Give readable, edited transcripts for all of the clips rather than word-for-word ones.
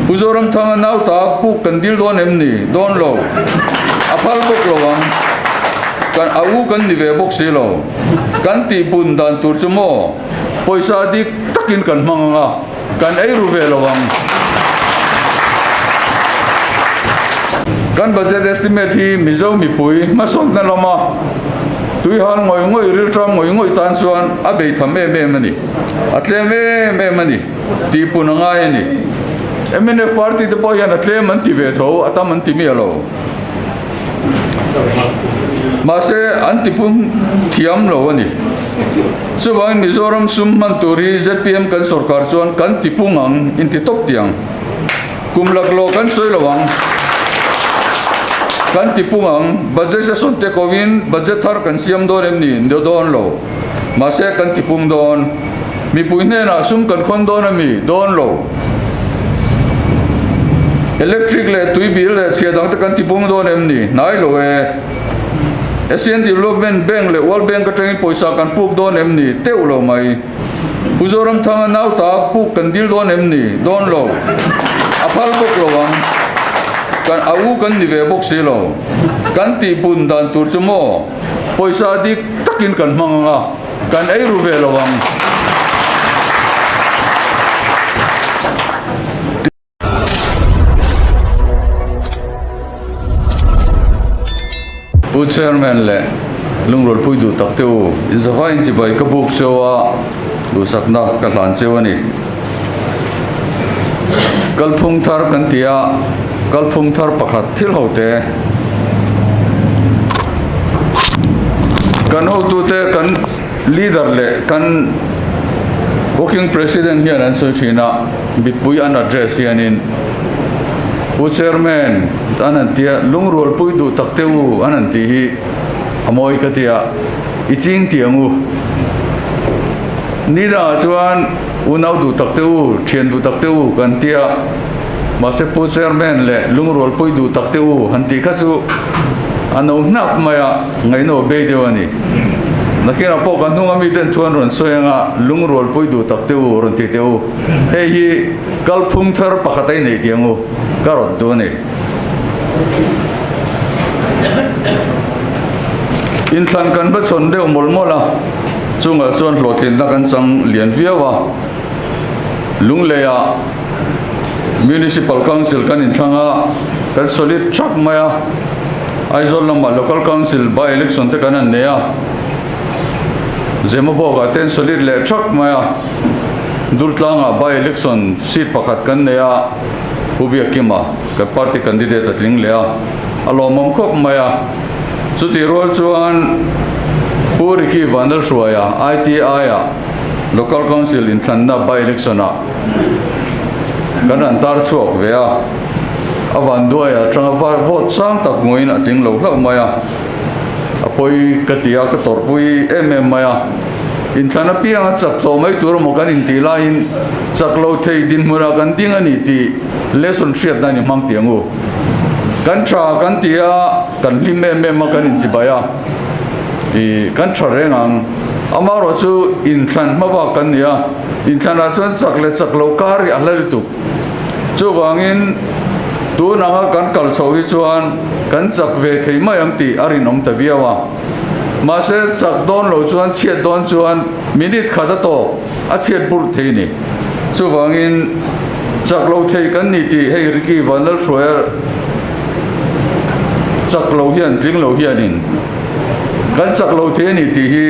Uzoram thanga nau ta pu kandil don emni don lo apal bok lowang kan au kan ni ve bok si lo kan ti bun dan tur chumo poisa dik takin kan manga kan ei ru ve lowang kan budget estimate hi mizo mi pui ma son na lama tui han ngoi ril tram ngoi tan chuan a bei tham em ani atlem em ani ti punanga ani MNF party te poi ana tle man ti ve tho ata man ti mi alo ma se anti pum thiam lo ani chuwang Mizoram sum man turi ZPM kan sarkar chuan kan ti pungang in ti top tiang kumlak lo kan soi lawang kan ti pungang budget se son te kovin budget thar kan siam don em ni ndo don lo ma se kan ti pung don mi puine na sum kan khon don ami don lo electric le tui bill le chia dang te kan ti pung don em ni nai lo e Asian Development Bank le World Bank ka teng poisa kan puk don em ni teu lo mai Uzoram thanga nau ta puk kan dil don em ni don lo apal bok lo wang kan au kan ni ve bok si lo kan ti bun dan tur chumo poisa dik takin kan manga kan ei ru ve lo wang Chairman le lungrol pui du tak teu inzawain chi bai ka buk chewa du sakna ka hlan chewani kalphung thar kan tia kalphung thar pakhat thil hote kan ho tu te kan leader le kan working president hian an soi thina bipui an address hianin Chairman anan tia lungrol pui du tak teu anan ti hi amoi ka tia iching tiangu nira chuan unau du tak teu thian du tak teu kan tia ma se Chairman le lungrol pui du tak teu han ti kha chu ano nap maya ngai no be dewani nakina po kan nunga mi ten thuan ron soyanga lungrol pui du tak teu ron ti teu hei hi kalphung thar pakhatai nei tiangu karot do ne in than kan ba chon deu molmola chunga chon hlotin na kan chang lian viawa lungleya municipal council kan in thanga kan solid truck maya aizol lama local council by election te kan an neya zemo boga ten solid le truck maya dultlanga by election seat pakhat kan neya Ubia Kima, ka party candidate at Ling Lea. Alo mamkop maya, suti rol chuan Puri ki Vandal Shuaya, ITI local council in Tanda by electiona. Kanan tar chuak vea. Avanduaya, tranga vote sang tak nguin at Ling Lo maya. Apoy katia ka torpui maya. In Tana piang at sakto may turo mo kan intila in saklo tay din mura kan tinga ni ti lesson shit na ni mang tiangu kan tra kan tia kan lime ma kan in sibaya i kan tra rengang amaro chu in than ma ba kan nia in than ra chuan saklo kari alari tu chu wangin tu na kan kal chawi chuan kan chak ve thei ma yang ti arin om ta viawa ma se chak don lo chuan chiat don chuan minute khada to a chiat bur thei ni chu wangin chak lo thei kan ni ti hei riki Vandal Shroyer chak lo hian tling lo hianin kan chak lo thei ni ti hi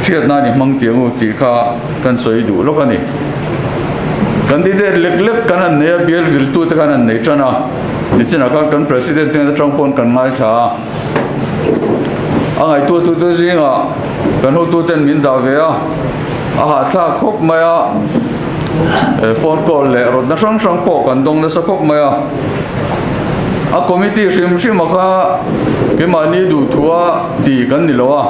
chiat na ni mang tiangu ti kha kan soi du lo kani candidate lek kan an ne bial virtu te kan an nei chana ni china kan president te trangpon kan ngai tha angai tu zinga kan ho tu ten min da vea a ha tha khop maya phone call le rod na sang po kan dong na sa khop maya a committee sim kha ke mani du thua ti kan ni lowa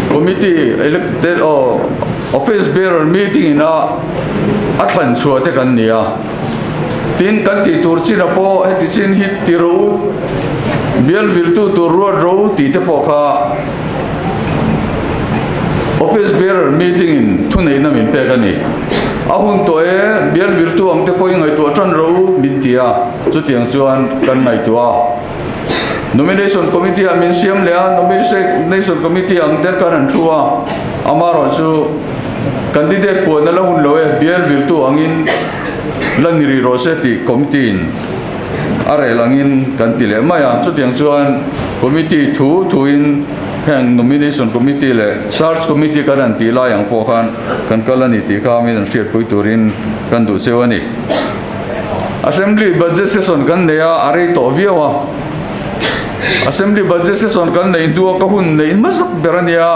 committee elected office bearer meeting na a thlan chua te kan nia tin kan ti tur chi na po he ti sin hit ti ro bial virtu to road ro ti te po kha office bearer meeting in thunei na min pe ka ni ahun to e bial virtu ang te poi ngai to tran ro min tia chu tiang chuan kan ngai to a nomination committee amin siam le a nomination committee ang der kan thua amaro chu candidate po na la hun lo e bial virtu angin laniri roseti committee in are langin kan tile maya chu tiang chuan committee thu in hang nomination committee le search committee kan ti la yang po khan kan kalani ti kha mi an share pui turin kan du sewani assembly budget session kan ne ya are to viawa assembly budget session kan nei du ka hun nei masak berania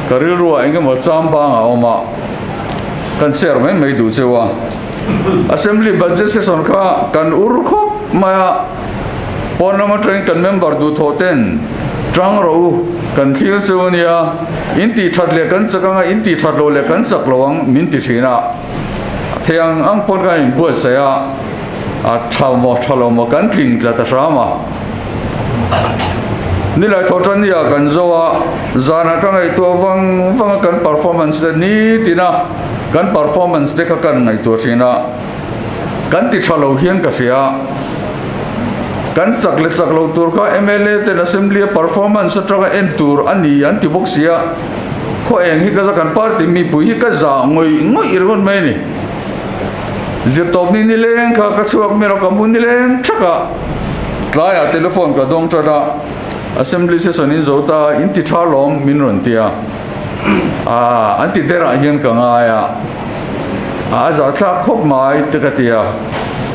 karil ruwa engem cham ba nga oma kan share mai du sewa assembly budget session kha kan ur khop ma parliament kan member du thoten trang ro kan thil chunia inti thatle kan chakanga inti thatlo le kan chaklowang minti thina thiang ang pon ga in bu saya a thalo mo kan thing tla ta rama nilai thotran ya kan zowa zana tanga to wang kan performance ni tina kan performance de ka kan ngai to thina kan ti thalo hian ka sia kan chaklo tur kha MLA ten assembly performance atanga en tur ani anti boxia kho eng hi ka kan party mi pu hi ka za ngoi irgon mai ni zirtop ni leng kha ka chuak mero ka mun ni leng thaka tlaya telephone ka dong tada assembly session in zota inti thalom minron tia anti dera hian ka nga ya za thak khop mai te ka tia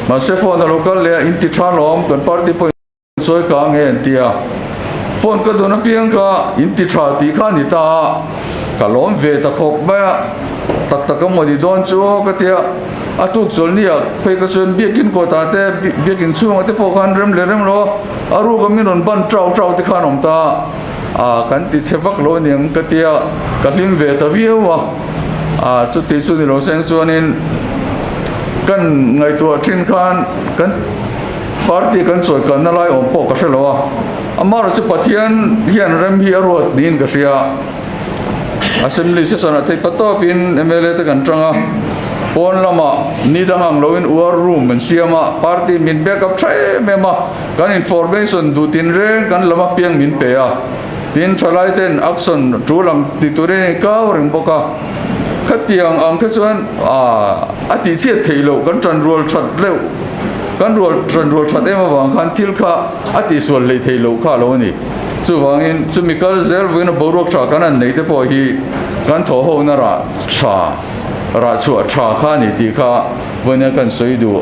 ma se phone local le inti thalom kan party point soi ka nge tia phone ka dona piang ka inti tha ti kha ni ta ka lom ve ta khop ba tak mo di don chu ka tia atuk chol ni ya phei ka chon biakin ko ta te biakin chung te po khan rem lo aru ka minon ban trau te khanom ta kan ti chewak lo niang ka tia ka hlim ve ta viwa chu ti su ni lo seng chuanin kan ngai tu thin khan kan party kan choi kan nalai om po ka shelo amar chu pathian hian rem hi arot din ka sia assembly session athai pato pin MLA te kan tanga pon lama nidangang loin war room men siama party min backup thai mema kan information du tin re kan lama piang min pe a tin chalai ten action tulang titurin ka ring boka khatiang ang ka chuan ati che theilo kan tran rol that leu kan tran rol that ema wang khan thil kha ati sol le theilo kha lo ni chu wangin chumikal zel wina borok tha kan an nei te po hi kan tho ho na ra chu tha kha ni ti kha wina kan soi du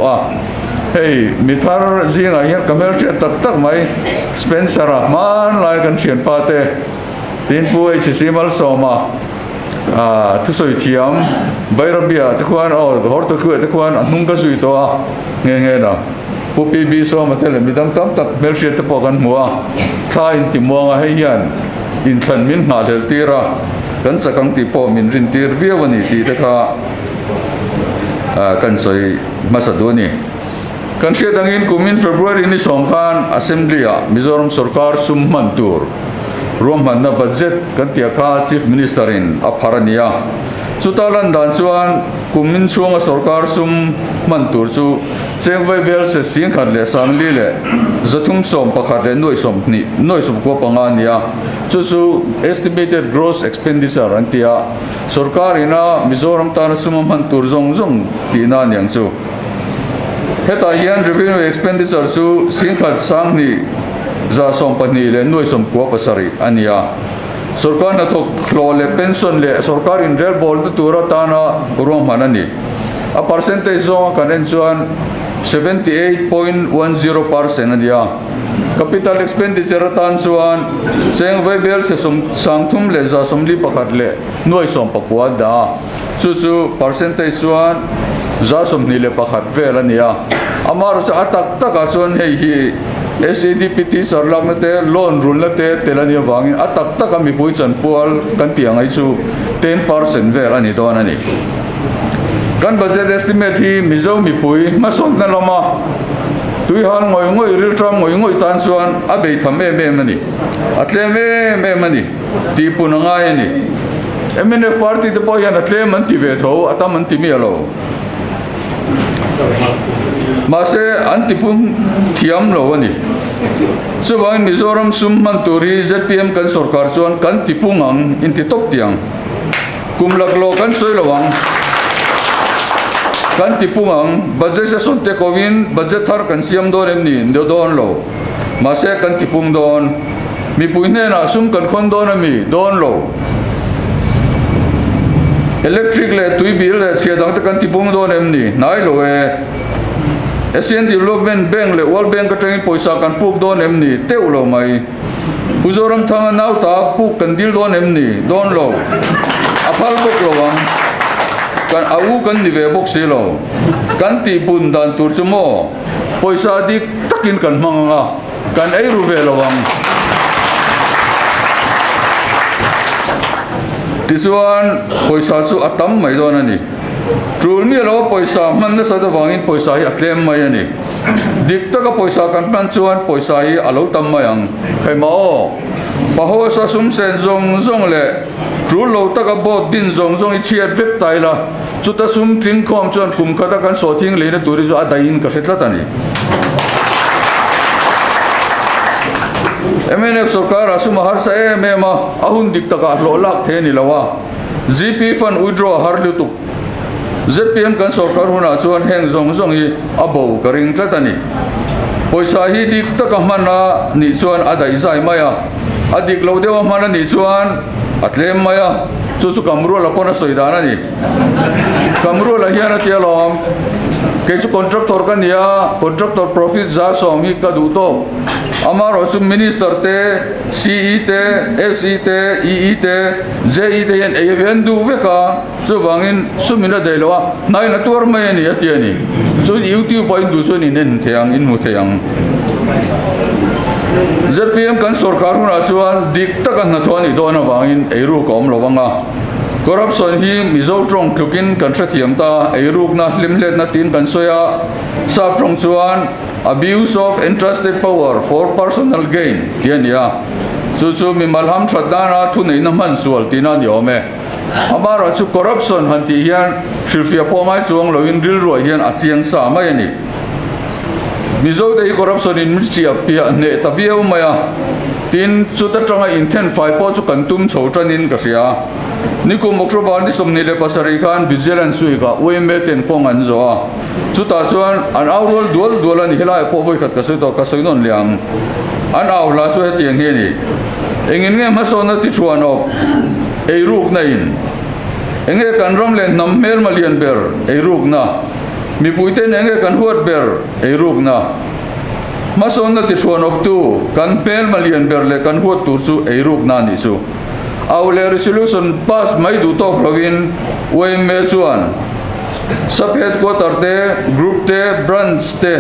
hey mithar zinga hian kamel che tak mai Spencer Rahman lai kan thian pa te tin pu HCML soma tu soi thiam bairabia te khuan hor to khu te khuan anung ka sui to nge na pu PB so ma tele midang tam tak mel che te po kan mua tha in ti muanga hei hian in than min na del tira kan sakang ti po min rin tir viawani ti te kha kan soi masadoni kan sia dangin kumin February ni songkhan assembly Mizoram sarkar summan tur rom hanna budget kan tia kha chief minister in apharania chutalan dan chuan kumin chunga sarkar sum mantur chu chengwai bel se sing khat le sangli le zathum som pakhat le noi som ko pangania chu estimated gross expenditure antia sarkar ina Mizoram tan sum mantur zong tina nyang chu heta hian revenue expenditure chu sing khat sang ni za som pani le noi som ko pasari ania sarkar na to khlo le pension le sarkar in rel bol tu tura tana rom manani a percentage zo kanen chuan 78.10% ania capital expenditure tan chuan sengwai bel se sangthum le za somli pakhat le noi som pakwa da chu percentage chuan za somni le pakhat vel ania amar cha atak taka chuan hei hi SADPT sarlamate loan rule te telani wangin atak taka mi pui chan pual kan tiang ai chu 10% vel ani don ani kan budget estimate hi mizo mi pui masot na lama tui han ngoi ril tram ngoi tan chuan a bei tham em ani atlem em ani ti punanga ani MNF party te po yan atle man ti ve tho ata man ti mi alo ma se anti pum thiam lo ani chuwang Mizoram sum man turi ZPM kan sarkar chuan kan ti pungang in ti top tiang kumlak lo kan soi lawang kan ti pungang budget sa sonte kovin budget har kan siam don em ni ndo don lo ma se kan ti pung don mi puine na sum kan khon don mi don lo electric le tui bil le chia dang ta kan ti pung don em ni nai lo e Asian Development Bank le World Bank ka tang poisa kan puk don em ni teu lo mai Mizoram thang nau ta puk kan dil don em ni don lo apal bok lo wang kan au kan ni ve bok se lo kan ti bun dan tur chumo poisa dik takin kan manga kan ei ru ve lo wang tisuan poisa su atam mai don ani trul mi lo poisa man na sa da wangin poisa hi atlem mai ani dik ta ka poisa kan plan chuan poisa hi alo tam mai ang khai ma o paho sa sum sen zong zong le trul lo ta ka bot din zong zong i chiat vek tai la chu ta sum tring khom chuan kum kha ta kan so thing le na turi zo adain ka hretla tani MNF sarkar asum har sa mema ahun dik ta ka lo lak the ni lawa GP fund withdraw har lu tu ZPM kan sarkar huna chuan heng zong zong hi abo ka ring tlatani poisa hi dik ta ka mana ni chuan adai zai maya adik lo dewa mana ni chuan atlem maya chu chu kamru la pona soidana ni kamru la hiana tia lom ke chu contractor kan ya contractor profit za som hi ka du to amaro sum minister te CE te SE te EE te JE te yan even du veka chu wangin sumina deilowa nai na tur mai ni atiani chu YouTube point du so ni nen theang in mu theang ZPM kan sarkar huna chuan dik takan na thoni dona wangin eiru kom lowanga corruption hi mizo trong klukin kan thathiam ta eiruk na limlet na tin kan soya sap trong chuan abuse of entrusted power for personal gain hiania chu mi malham thadana thu nei na man sual tina ni ome amara chu corruption hanti hian shilfia pomai chuang loin ril ro hian achiang sa mai ani mizo dei corruption in chi apia ne taviau maya tin chu ta tanga inten fai po chu kan tum chho tranin ka sia niku mokroban ni somni le pasari khan vigilance wi ka weme ten pong an zo a chu ta chuan an aurol dual an hilai po voi khat ka se to ka soinon liang an aw la chu he tiang he ni engin nge ma so na ti chuan op ei ruk na in enge kan rom le nam mel malian ber ei ruk na mi puiten enge kan huat ber ei ruk na mason na ti chuan op tu kan pel malian ber le kan huat tur chu ei ruk na ni chu aule resolution pass mai du to provin we me chuan sub headquarter te group te branch te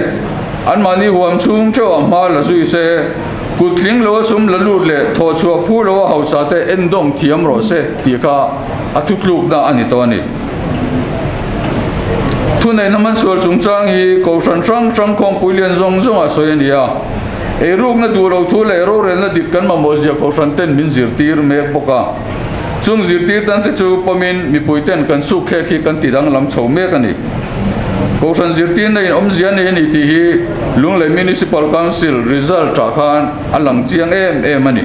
an mani huam chung cho ma la zui se kutling lo sum la lut le tho chu phu lo hausa te endong thiam ro se ti ka atutluk da ani to ni thu nei naman sol chung chang hi ko san sang khom puilian zong zong a soyania e ruk na du ro thu le ro re na dik kan ma mozia ko san ten min zir tir me poka chung zir tir tan te chu pomin mi puiten kan su khe khi kan tidang lam chho me kani ko san zir tin nei om zian ni ti hi lunglei municipal council result ta khan alang chiang em ani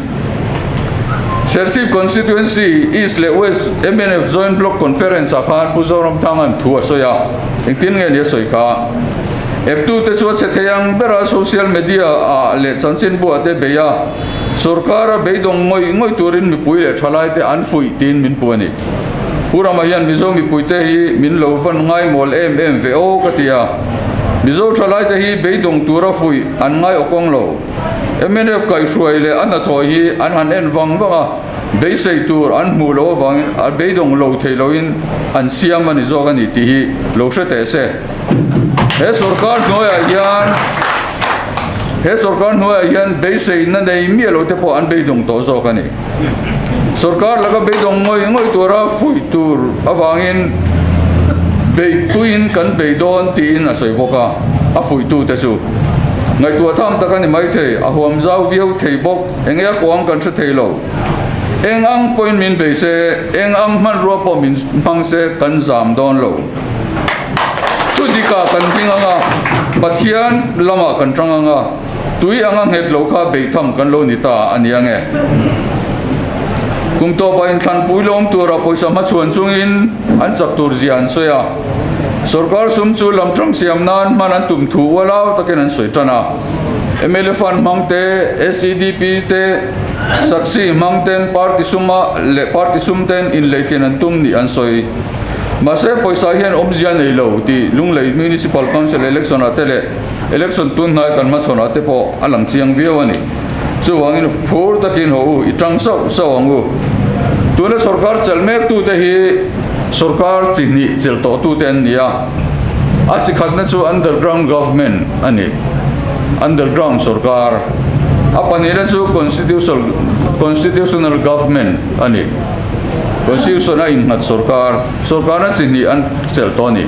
Sersip constituency East le West MNF joint block conference akhan puzoram thangan thu asoya engtin nge ni soi kha F2 te chu che theyang bera social media a le chanchin bu ate beya sarkar beidong ngoi turin mi pui le thalai te an fui tin min puani pura mahian mizo mi puite hi min lo van ngai mol vo katia mizo thalai te hi beidong tura fui an ngai okong lo MNF kai shuai le an thoi hi an han en wanga bei sei tur an mu lo wang a beidong lo theiloin an siam ani zo gani ti hi lo hre se he sarkar noya yan bei sei na nei mi lo te po an beidong to zo gani sarkar laga beidong ngoi tura fui tur awangin bei tuin kan beidon tin a soi boka a fui tu te su ngai tua tham ta kan mai the a huam zau viau thei bok engya koam kan thei lo eng ang point min be se eng ang man ro po min mang se kan zam don lo tu di ka kan tinga nga pathian lama kan tanga nga tui anga het lo kha be tham kan lo ni ta ania nge kum to pa in than pui lom tu ra poisa ma chuan chungin an chak tur zian soya sarkar sum chu lam tang siam nan man an tum thu wala taken an soi tana MLA fan mangte SEDP te saksi mangten party sumten in leiken an tum ni an soi mase poisa hian omzian nei lo ti lunglei municipal council election atele election tun nai kan ma chona te po alang chiang viawani chu wangin phur takin ho itang sau sawangu tuna sarkar chalmek tu te hi sarkar chini chel to tu ten nia achi khatna chu underground government ani underground sarkar apanira chu constitutional government ani constitutional inhat sarkar na chini an chel to ni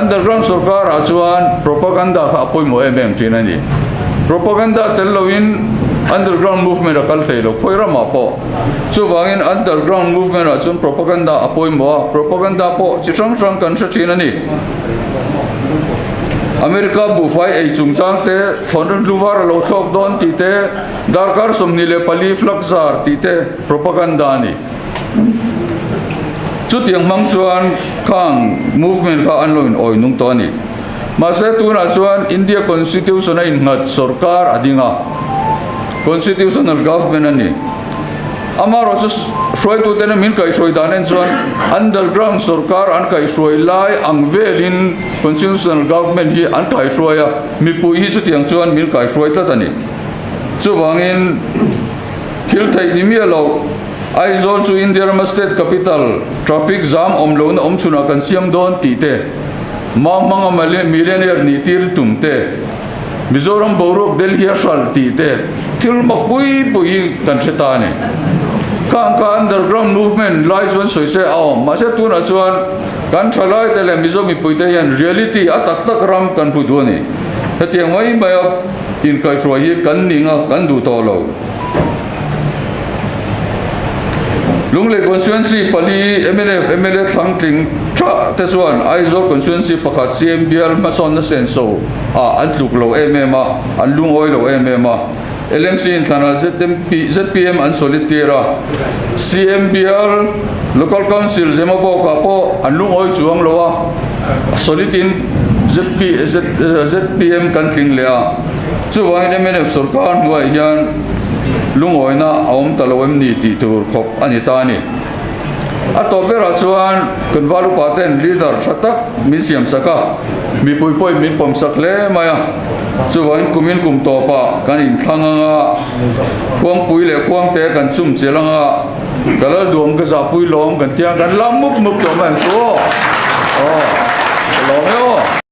underground sarkar achuan propaganda kha apoi mo tinani propaganda telloin underground movement akal thelo khoira ma po chu wangin underground movement achun propaganda apoi mo propaganda po chichang chang kan sa chinani America bufai ei chungchang te thonran luwar lo thok don ti te darkar somni le pali flakzar ti te propaganda ni chu tiang mang chuan khang movement ka anloin oi nung to ni mase tuna chuan India constitution in ngat sarkar adinga constitutional government ani amaro chu shroi tu tena min kai shroi danen chuan underground sarkar an kai shroi lai angvelin constitutional government hi an kai shroia mi pui hi chu tiang chuan min kai shroi ta tani chu wangin thil thai ni mi lo Aizawl chu India state capital traffic jam omlon omchuna kan siam don ti te manga millionaire ni tir tumte Mizoram borok Delhi shal ti te til ma pui kan chetane ka underground movement lies one soise aw ma se tu na chuan kan thalai tele mizomi pui te yan reality atak tak ram kan budoni hetiang mai ba in kai shoi kan ninga kan du to lo lungle constituency pali MLA thangting tra tesuan Aizawl constituency pakhat CMBL mason na senso antluk lo MMA an lung oi lo MMA LMC in thana ZPM an solitera CMBL local council zemabo ka po an lung oi chuang lowa solitin ZPM kan thing lea chu wangin MNF sarkar ngoi hian lungoi na aum talawem ni ti tur khop ani tani atobera chuan kan valu paten leader chatak min siam saka mi pui min pom sakle maya chuan kumin kum to pa kan in thanga khuang pui le khuang te kan chum chelanga kalal duam ka za pui lom kan tia kan lam muk to man so lo